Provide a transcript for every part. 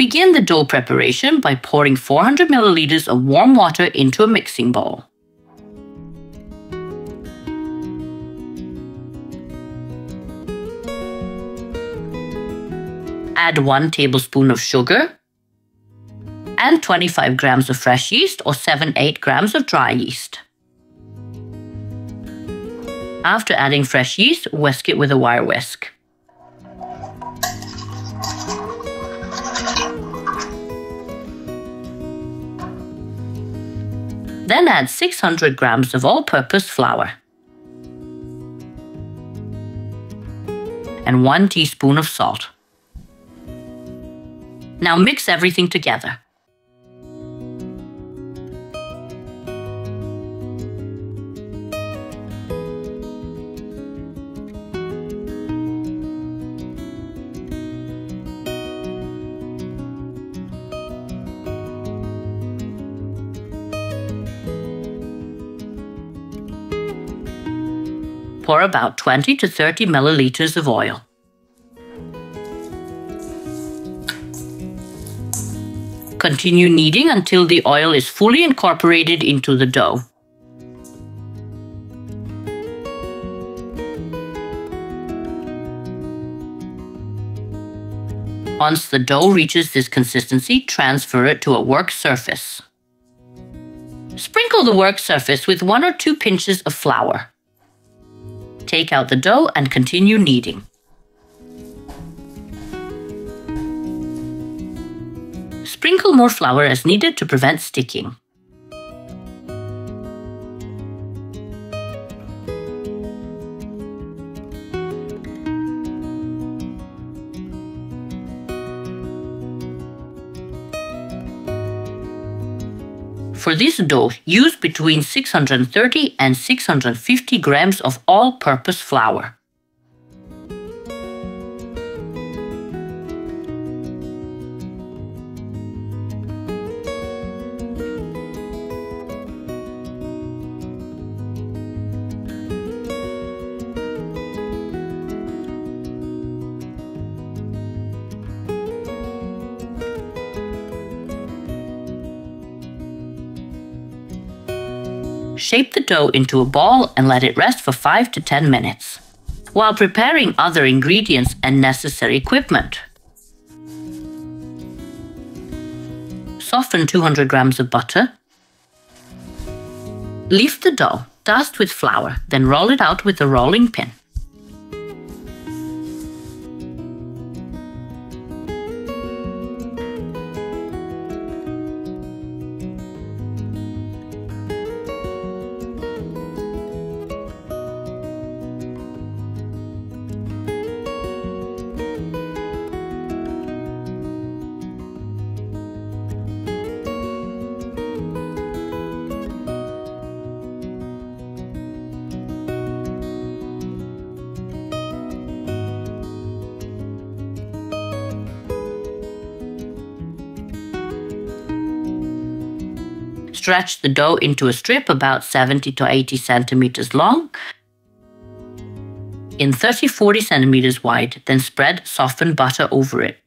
Begin the dough preparation by pouring 400 milliliters of warm water into a mixing bowl. Add 1 tablespoon of sugar and 25 grams of fresh yeast or 7-8 grams of dry yeast. After adding fresh yeast, whisk it with a wire whisk. Then add 600 grams of all-purpose flour and 1 teaspoon of salt. Now mix everything together. Pour about 20 to 30 milliliters of oil. Continue kneading until the oil is fully incorporated into the dough. Once the dough reaches this consistency, transfer it to a work surface. Sprinkle the work surface with 1 or 2 pinches of flour. Take out the dough and continue kneading. Sprinkle more flour as needed to prevent sticking. For this dough, use between 630 and 650 grams of all-purpose flour. Shape the dough into a ball and let it rest for 5 to 10 minutes, while preparing other ingredients and necessary equipment. Soften 200 grams of butter. Leaf the dough, dust with flour, then roll it out with a rolling pin. Stretch the dough into a strip about 70 to 80 centimeters long in 30-40 centimeters wide, then spread softened butter over it.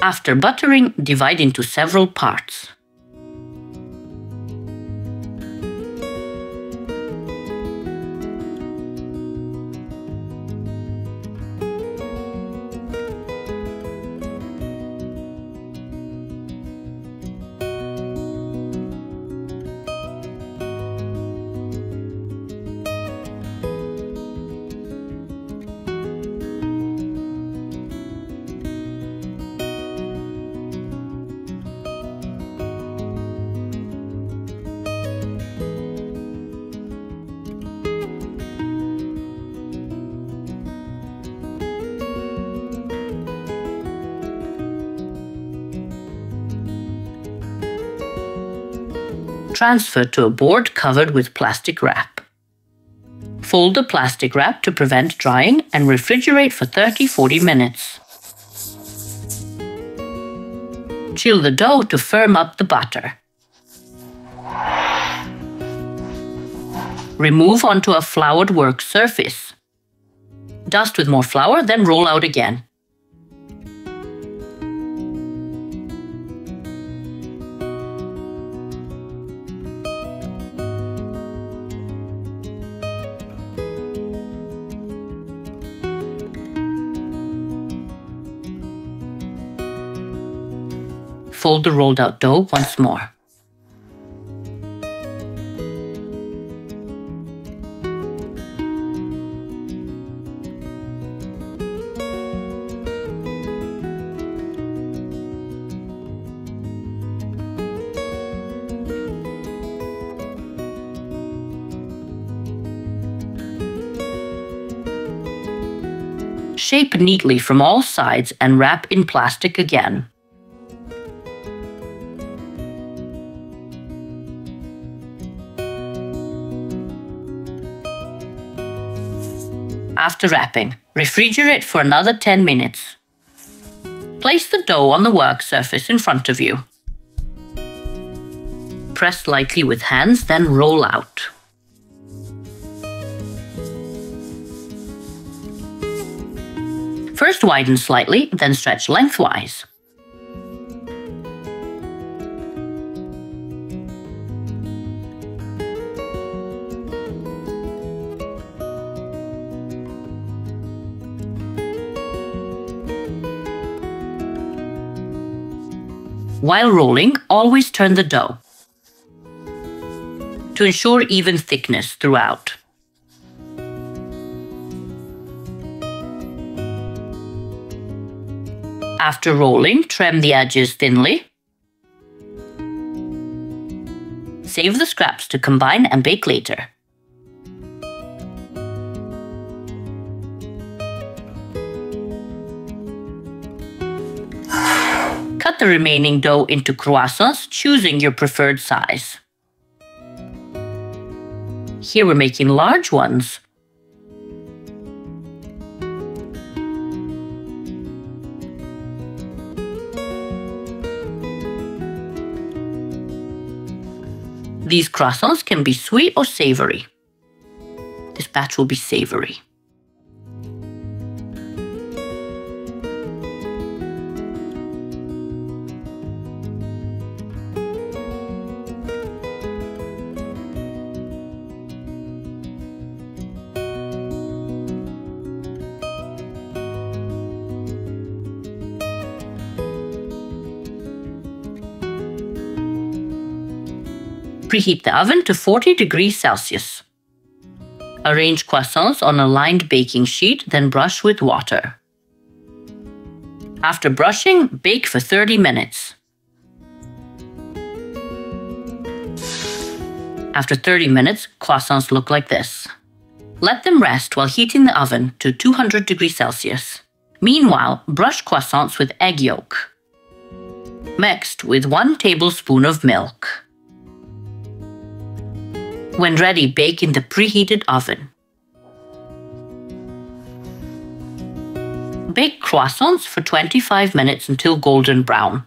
After buttering, divide into several parts. Transfer to a board covered with plastic wrap. Fold the plastic wrap to prevent drying and refrigerate for 30–40 minutes. Chill the dough to firm up the batter. Remove onto a floured work surface. Dust with more flour, then roll out again. Fold the rolled out dough once more. Shape neatly from all sides and wrap in plastic again. After wrapping, refrigerate for another 10 minutes. Place the dough on the work surface in front of you. Press lightly with hands, then roll out. First widen slightly, then stretch lengthwise. While rolling, always turn the dough to ensure even thickness throughout. After rolling, trim the edges thinly. Save the scraps to combine and bake later. Cut the remaining dough into croissants, choosing your preferred size. Here we're making large ones. These croissants can be sweet or savory. This batch will be savory. Preheat the oven to 40 degrees Celsius. Arrange croissants on a lined baking sheet, then brush with water. After brushing, bake for 30 minutes. After 30 minutes, croissants look like this. Let them rest while heating the oven to 200 degrees Celsius. Meanwhile, brush croissants with egg yolk, mixed with 1 tablespoon of milk. When ready, bake in the preheated oven. Bake croissants for 25 minutes until golden brown.